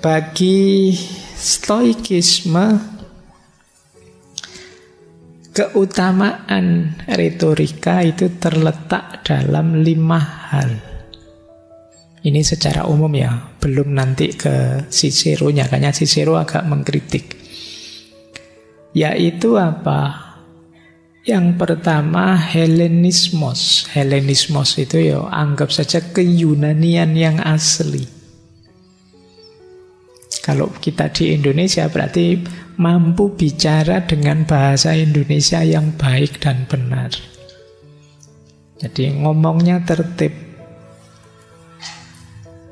Bagi Stoikisme, keutamaan retorika itu terletak dalam 5 hal. Ini secara umum ya, belum nanti ke Cicero-nya, karena Cicero agak mengkritik. Yaitu apa? Yang pertama Helenismos. Helenismos itu ya anggap saja keyunanian yang asli. Kalau kita di Indonesia berarti mampu bicara dengan bahasa Indonesia yang baik dan benar. Jadi ngomongnya tertib.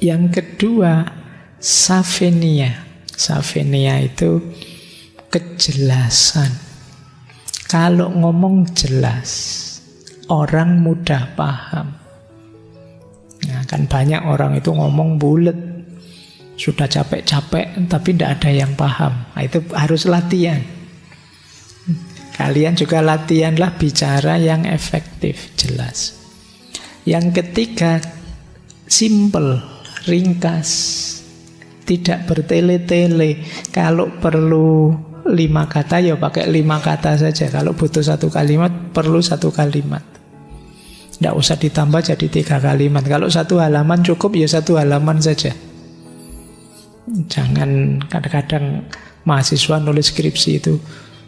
Yang kedua, Saphenia. Saphenia itu kejelasan. Kalau ngomong jelas, orang mudah paham. Nah, kan banyak orang itu ngomong bulet. Sudah capek-capek, tapi tidak ada yang paham. Nah, itu harus latihan. Kalian juga latihanlah bicara yang efektif, jelas. Yang ketiga, simple, ringkas, tidak bertele-tele. Kalau perlu 5 kata, ya pakai 5 kata saja. Kalau butuh 1 kalimat, perlu 1 kalimat. Tidak usah ditambah jadi 3 kalimat. Kalau 1 halaman cukup, ya 1 halaman saja. Jangan kadang-kadang mahasiswa nulis skripsi itu,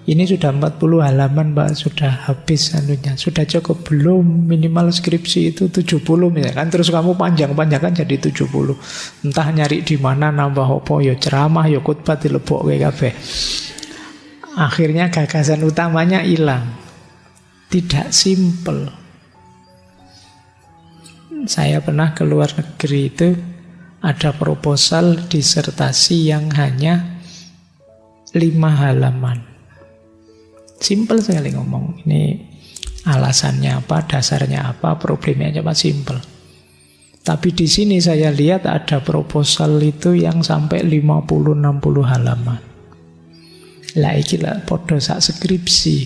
ini sudah 40 halaman Mbak, sudah habis anunya, sudah cukup belum, minimal skripsi itu 70 misalkan, terus kamu panjang-panjangkan jadi 70. Entah nyari di mana nambah apa, ya ceramah, ya khutbah dilebok kabeh. Akhirnya gagasan utamanya hilang. Tidak simple. Saya pernah ke luar negeri itu, ada proposal disertasi yang hanya 5 halaman. Simple sekali ngomong. Ini alasannya apa, dasarnya apa, problemnya apa, simple. Tapi di sini saya lihat ada proposal itu yang sampai 50-60 halaman. Lah iki lah podo sak skripsi.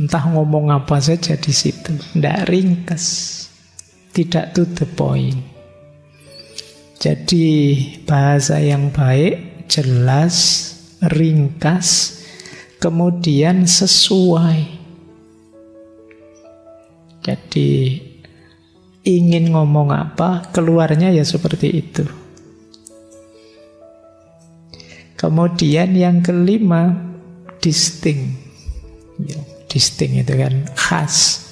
Entah ngomong apa saja di situ, ndak ringkas, tidak to the point. Jadi bahasa yang baik, jelas, ringkas, kemudian sesuai. Jadi ingin ngomong apa, keluarnya ya seperti itu. Kemudian yang kelima, distinct. Ya, distinct itu kan khas,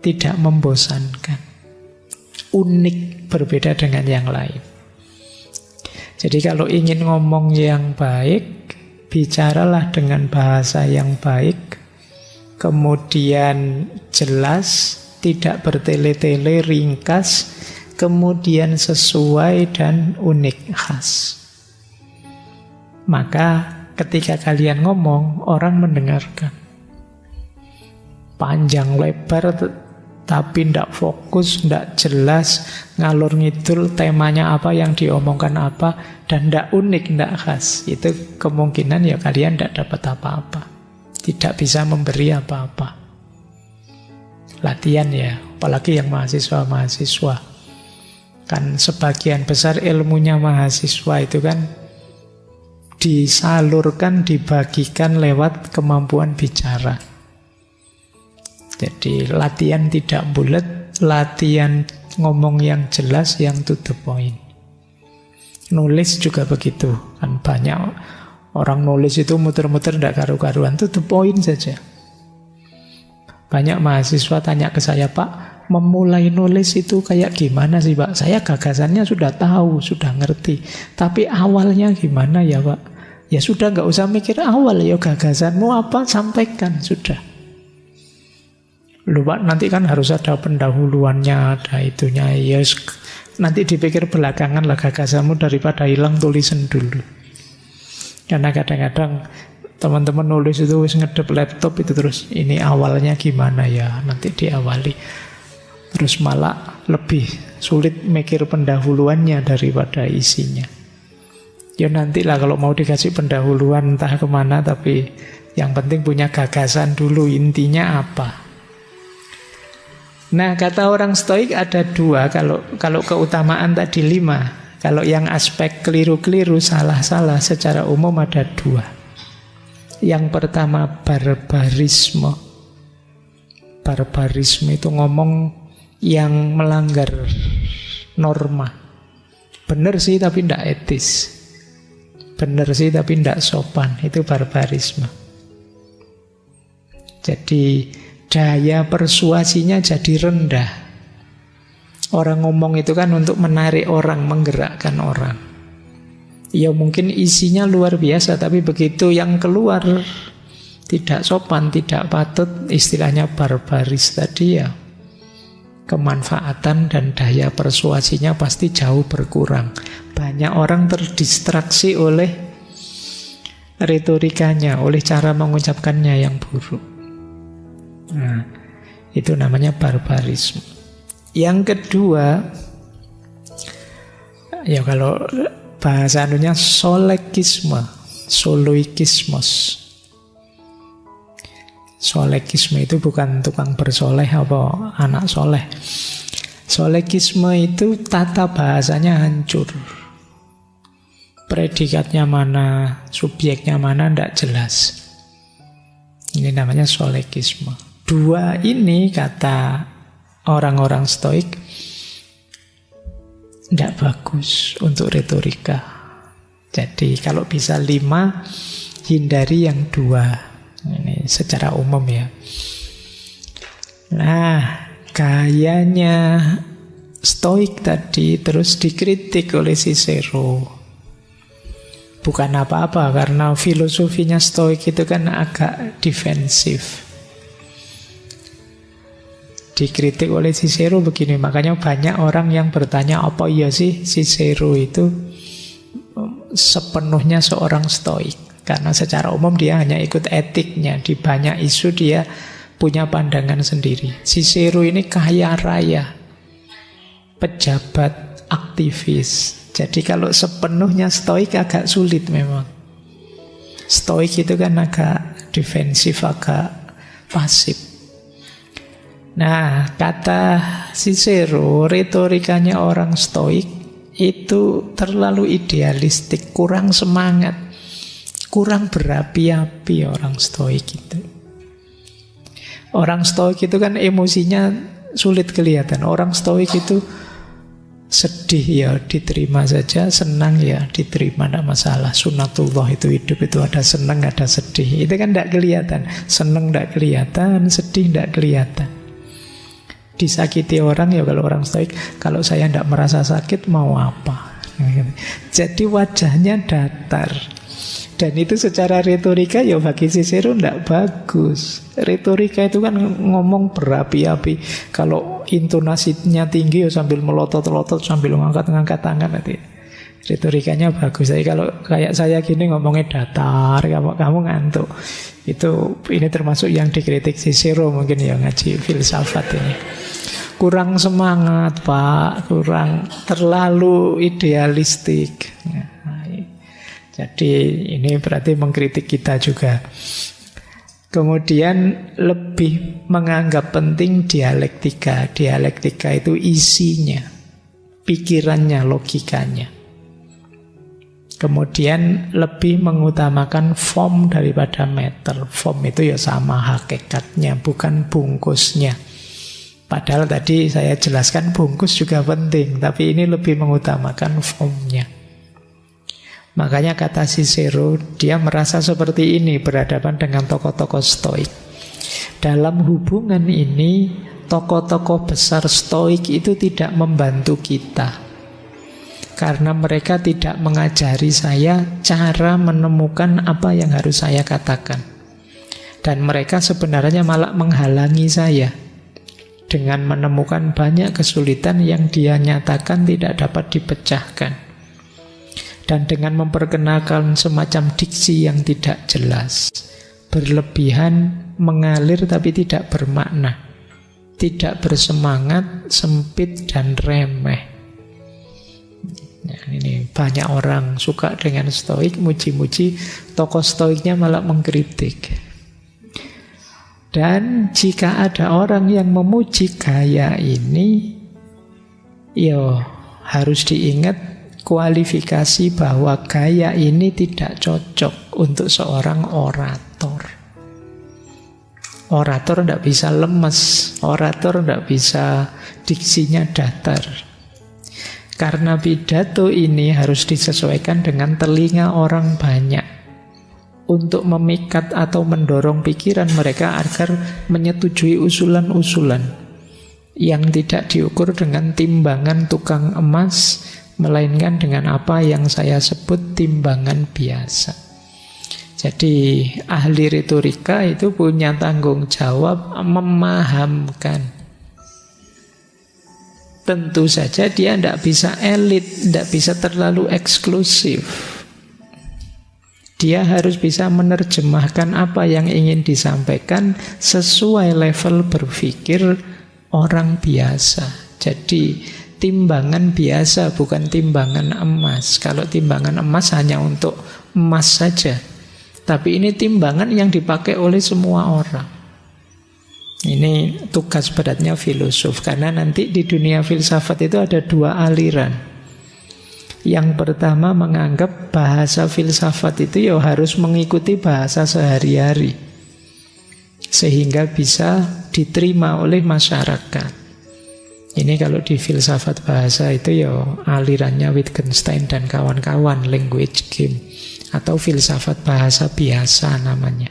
tidak membosankan, unik, berbeda dengan yang lain. Jadi kalau ingin ngomong yang baik, bicaralah dengan bahasa yang baik, kemudian jelas, tidak bertele-tele, ringkas, kemudian sesuai dan unik, khas. Maka ketika kalian ngomong, orang mendengarkan. Panjang lebar tapi tidak fokus, tidak jelas, ngalur ngidul temanya apa, yang diomongkan apa, dan tidak unik, tidak khas. Itu kemungkinan ya kalian tidak dapat apa-apa, tidak bisa memberi apa-apa. Latihan ya, apalagi yang mahasiswa-mahasiswa. Kan sebagian besar ilmunya mahasiswa itu kan disalurkan, dibagikan lewat kemampuan bicara. Jadi latihan tidak bulat, latihan ngomong yang jelas, yang to the point. Nulis juga begitu. Kan banyak orang nulis itu muter-muter tidak karu-karuan, to the point saja. Banyak mahasiswa tanya ke saya, Pak, memulai nulis itu kayak gimana sih Pak? Saya gagasannya sudah tahu, sudah ngerti, tapi awalnya gimana ya Pak? Ya sudah, nggak usah mikir awal, ya gagasanmu apa, sampaikan, sudah. Loh Pak, nanti kan harus ada pendahuluannya, ada itunya. Yes, nanti dipikir belakangan lah gagasanmu, daripada hilang tulisan dulu. Karena kadang-kadang teman-teman nulis itu wis ngedep laptop itu terus, ini awalnya gimana ya, nanti diawali. Terus malah lebih sulit mikir pendahuluannya daripada isinya. Ya nantilah kalau mau dikasih pendahuluan entah kemana, tapi yang penting punya gagasan dulu, intinya apa. Nah, kata orang Stoik ada 2. Kalau keutamaan tadi 5. Kalau yang aspek keliru-keliru, salah-salah secara umum ada dua. Yang pertama barbarisme. Barbarisme itu ngomong yang melanggar norma. Benar sih tapi tidak etis. Benar sih tapi tidak sopan. Itu barbarisme. Jadi daya persuasinya jadi rendah. Orang ngomong itu kan untuk menarik orang, menggerakkan orang. Ya mungkin isinya luar biasa, tapi begitu yang keluar tidak sopan, tidak patut, istilahnya barbaris tadi ya, kemanfaatan dan daya persuasinya pasti jauh berkurang. Banyak orang terdistraksi oleh retorikanya, oleh cara mengucapkannya yang buruk. Nah, itu namanya barbarisme. Yang kedua, ya kalau bahasa anunya solekisme, soloikismos. Solekisme itu bukan tukang bersoleh apa anak soleh. Solekisme itu tata bahasanya hancur. Predikatnya mana, subjeknya mana, tidak jelas. Ini namanya solekisme. Dua ini kata orang-orang Stoik tidak bagus untuk retorika. Jadi kalau bisa 5, hindari yang 2. Ini secara umum ya. Nah, gayanya Stoik tadi terus dikritik oleh Cicero. Bukan apa-apa, karena filosofinya Stoik itu kan agak defensif. Dikritik oleh Cicero begini, makanya banyak orang yang bertanya, apa iya sih Cicero itu sepenuhnya seorang Stoik? Karena secara umum dia hanya ikut etiknya, di banyak isu dia punya pandangan sendiri. Cicero ini kaya raya, pejabat, aktivis. Jadi kalau sepenuhnya Stoik agak sulit memang. Stoik itu kan agak defensif, agak pasif. Nah, kata Cicero, retorikanya orang Stoik itu terlalu idealistik, kurang semangat, kurang berapi-api orang Stoik itu. Orang Stoik itu kan emosinya sulit kelihatan. Orang Stoik itu sedih ya diterima saja, senang ya diterima, tidak masalah. Sunatullah itu hidup itu ada senang, ada sedih. Itu kan tidak kelihatan. Senang tidak kelihatan, sedih tidak kelihatan. Disakiti orang ya kalau orang Stoik, kalau saya tidak merasa sakit mau apa? Jadi wajahnya datar. Dan itu secara retorika ya bagi Cicero tidak bagus. Retorika itu kan ngomong berapi-api. Kalau intonasinya tinggi ya sambil melotot-lotot, sambil ngangkat-ngangkat tangan nanti. Retorikanya bagus. Jadi kalau kayak saya gini ngomongnya datar, kamu ngantuk. Ini termasuk yang dikritik Cicero mungkin ya, ngaji filsafat ini. Kurang semangat Pak, kurang, terlalu idealistik. Jadi ini berarti mengkritik kita juga. Kemudian lebih menganggap penting dialektika. Dialektika itu isinya, pikirannya, logikanya. Kemudian lebih mengutamakan form daripada matter. Form itu ya sama hakikatnya, bukan bungkusnya. Padahal tadi saya jelaskan bungkus juga penting, tapi ini lebih mengutamakan formnya. Makanya kata Cicero, dia merasa seperti ini berhadapan dengan tokoh-tokoh Stoik. Dalam hubungan ini, tokoh-tokoh besar Stoik itu tidak membantu kita. Karena mereka tidak mengajari saya cara menemukan apa yang harus saya katakan. Dan mereka sebenarnya malah menghalangi saya dengan menemukan banyak kesulitan yang dia nyatakan tidak dapat dipecahkan. Dan dengan memperkenalkan semacam diksi yang tidak jelas, berlebihan, mengalir tapi tidak bermakna, tidak bersemangat, sempit dan remeh. Nah, ini banyak orang suka dengan Stoik, muji-muji, tokoh Stoiknya malah mengkritik. Dan jika ada orang yang memuji gaya ini, ya harus diingat kualifikasi bahwa gaya ini tidak cocok untuk seorang orator. Orator tidak bisa lemes, orator tidak bisa diksinya datar. Karena pidato ini harus disesuaikan dengan telinga orang banyak untuk memikat atau mendorong pikiran mereka agar menyetujui usulan-usulan yang tidak diukur dengan timbangan tukang emas, melainkan dengan apa yang saya sebut timbangan biasa. Jadi ahli retorika itu punya tanggung jawab memahamkan. Tentu saja dia tidak bisa elit, tidak bisa terlalu eksklusif. Dia harus bisa menerjemahkan apa yang ingin disampaikan sesuai level berpikir orang biasa. Jadi timbangan biasa, bukan timbangan emas. Kalau timbangan emas hanya untuk emas saja. Tapi ini timbangan yang dipakai oleh semua orang. Ini tugas beratnya filosof. Karena nanti di dunia filsafat itu ada dua aliran. Yang pertama menganggap bahasa filsafat itu ya harus mengikuti bahasa sehari-hari, sehingga bisa diterima oleh masyarakat. Ini kalau di filsafat bahasa itu ya alirannya Wittgenstein dan kawan-kawan, language game, atau filsafat bahasa biasa namanya.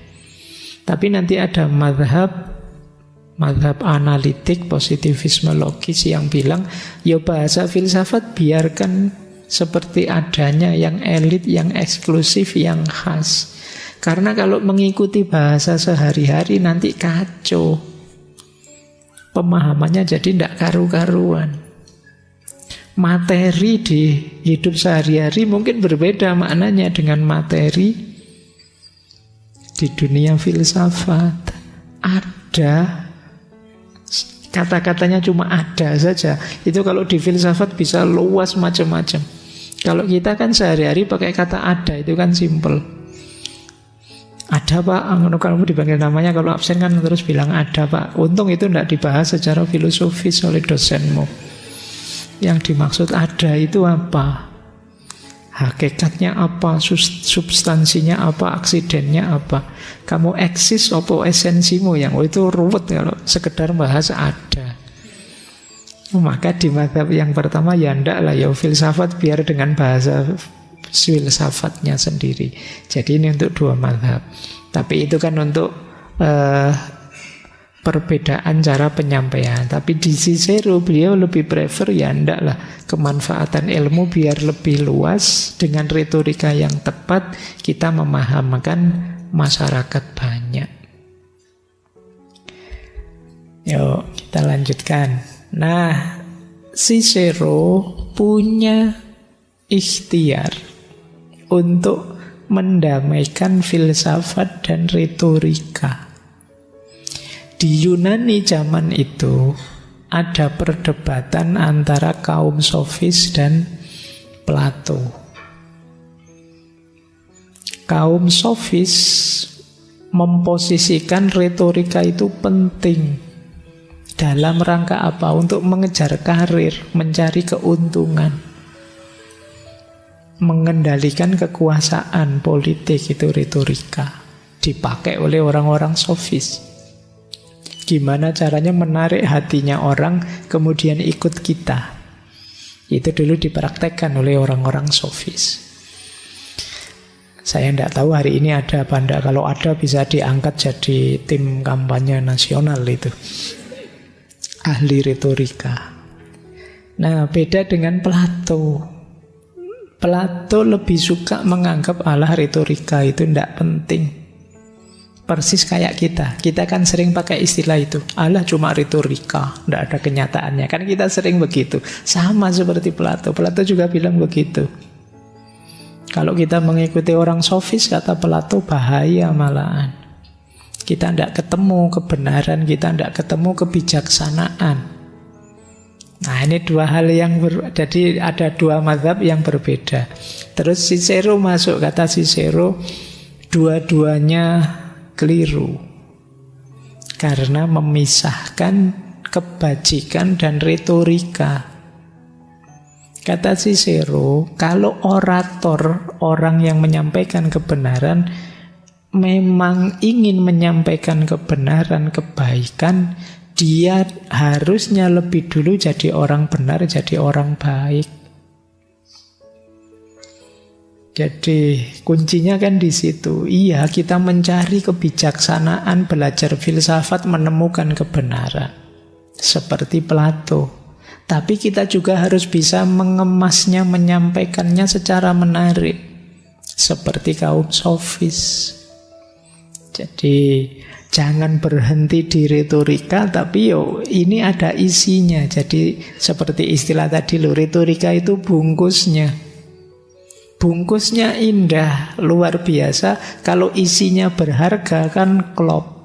Tapi nanti ada madhab analitik, positivisme logis yang bilang ya bahasa filsafat biarkan seperti adanya, yang elit, yang eksklusif, yang khas. Karena kalau mengikuti bahasa sehari-hari nanti kacau. Pemahamannya jadi tidak karu-karuan. Materi di hidup sehari-hari mungkin berbeda maknanya dengan materi di dunia filsafat. Ada, kata-katanya cuma ada saja. Itu kalau di filsafat bisa luas macam-macam. Kalau kita kan sehari-hari pakai kata ada, itu kan simple. Ada pak, kalau dipanggil namanya, kalau absen kan terus bilang ada pak. Untung itu tidak dibahas secara filosofis oleh dosenmu. Yang dimaksud ada itu apa? Hakikatnya apa? Substansinya apa? Aksidennya apa? Kamu eksis apa esensimu? Yang itu ruwet kalau sekedar bahas ada. Maka di mazhab yang pertama ya ndak lah, ya filsafat biar dengan bahasa filsafatnya sendiri. Jadi ini untuk dua mazhab. Tapi itu kan untuk perbedaan cara penyampaian. Tapi di Cicero beliau lebih prefer ya ndak lah, kemanfaatan ilmu biar lebih luas. Dengan retorika yang tepat kita memahamkan masyarakat banyak. Yuk kita lanjutkan. Nah, Cicero punya ikhtiar untuk mendamaikan filsafat dan retorika. Di Yunani zaman itu ada perdebatan antara kaum sofis dan Plato. Kaum sofis memposisikan retorika itu penting. Dalam rangka apa? Untuk mengejar karir, mencari keuntungan, mengendalikan kekuasaan politik, itu retorika. Dipakai oleh orang-orang sofis. Gimana caranya menarik hatinya orang kemudian ikut kita. Itu dulu dipraktekkan oleh orang-orang sofis. Saya tidak tahu hari ini ada apa enggak. Kalau ada bisa diangkat jadi tim kampanye nasional itu. Ahli retorika. Nah, beda dengan Plato. Plato lebih suka menganggap Allah retorika itu tidak penting. Persis kayak kita. Kita kan sering pakai istilah itu. Allah cuma retorika, tidak ada kenyataannya. Kan kita sering begitu. Sama seperti Plato. Plato juga bilang begitu. Kalau kita mengikuti orang sofis, kata Plato, bahaya malahan. Kita tidak ketemu kebenaran, kita tidak ketemu kebijaksanaan. Nah, ini dua hal yang jadi ada dua mazhab yang berbeda. Terus Cicero masuk, kata Cicero, dua-duanya keliru. Karena memisahkan kebajikan dan retorika. Kata Cicero, kalau orator, orang yang menyampaikan kebenaran, memang ingin menyampaikan kebenaran, kebaikan, dia harusnya lebih dulu jadi orang benar, jadi orang baik. Jadi kuncinya kan di situ. Iya, kita mencari kebijaksanaan, belajar filsafat, menemukan kebenaran. Seperti Plato. Tapi kita juga harus bisa mengemasnya, menyampaikannya secara menarik. Seperti kaum sofis. Jadi jangan berhenti di retorika, tapi ini ada isinya. Jadi seperti istilah tadi loh, retorika itu bungkusnya. Bungkusnya indah, luar biasa. Kalau isinya berharga kan klop.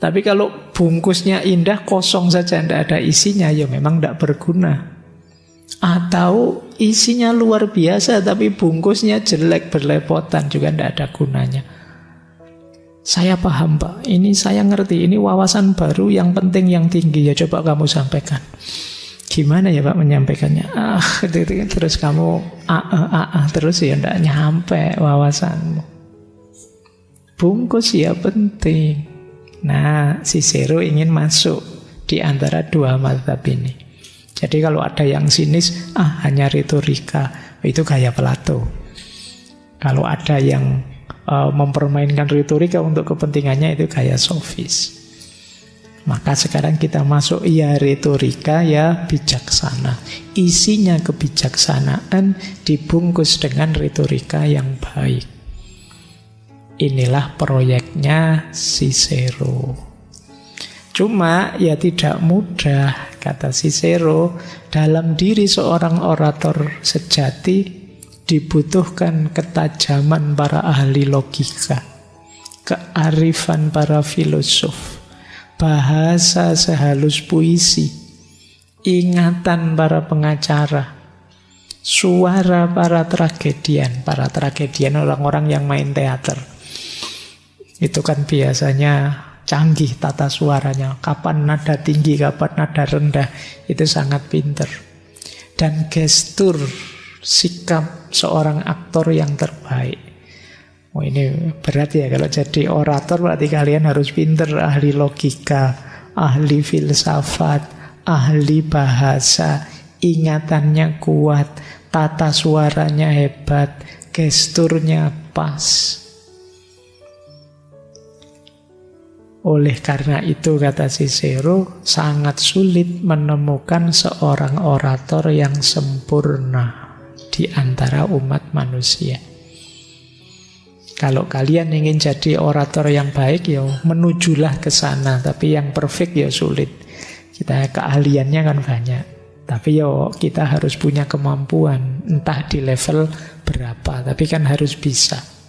Tapi kalau bungkusnya indah, kosong saja, tidak ada isinya, ya memang tidak berguna. Atau isinya luar biasa, tapi bungkusnya jelek, berlepotan, juga tidak ada gunanya. Saya paham, Pak. Ini saya ngerti. Ini wawasan baru yang penting, yang tinggi. Ya coba kamu sampaikan. Gimana ya Pak menyampaikannya? Terus kamu terus ya tidak nyampe wawasanmu. Bungkus ya penting. Nah, Cicero ingin masuk di antara dua mazhab ini. Jadi kalau ada yang sinis, hanya retorika, itu gaya Plato. Kalau ada yang mempermainkan retorika untuk kepentingannya, itu gaya sofis. Maka sekarang kita masuk, ya retorika, ya bijaksana. Isinya kebijaksanaan dibungkus dengan retorika yang baik. Inilah proyeknya Cicero. Cuma ya tidak mudah, kata Cicero. Dalam diri seorang orator sejati dibutuhkan ketajaman para ahli logika, kearifan para filosof, bahasa sehalus puisi, ingatan para pengacara, suara para tragedian. Para tragedian orang-orang yang main teater. Itu kan biasanya canggih tata suaranya. Kapan nada tinggi, kapan nada rendah. Itu sangat pinter. Dan gestur, sikap seorang aktor yang terbaik. Oh, ini berat ya kalau jadi orator, berarti kalian harus pinter, ahli logika, ahli filsafat, ahli bahasa, ingatannya kuat, tata suaranya hebat, gesturnya pas. Oleh karena itu, kata Cicero, sangat sulit menemukan seorang orator yang sempurna di antara umat manusia. Kalau kalian ingin jadi orator yang baik, ya menujulah ke sana. Tapi yang perfect ya sulit. Kita keahliannya kan banyak. Tapi ya kita harus punya kemampuan, entah di level berapa. Tapi kan harus bisa.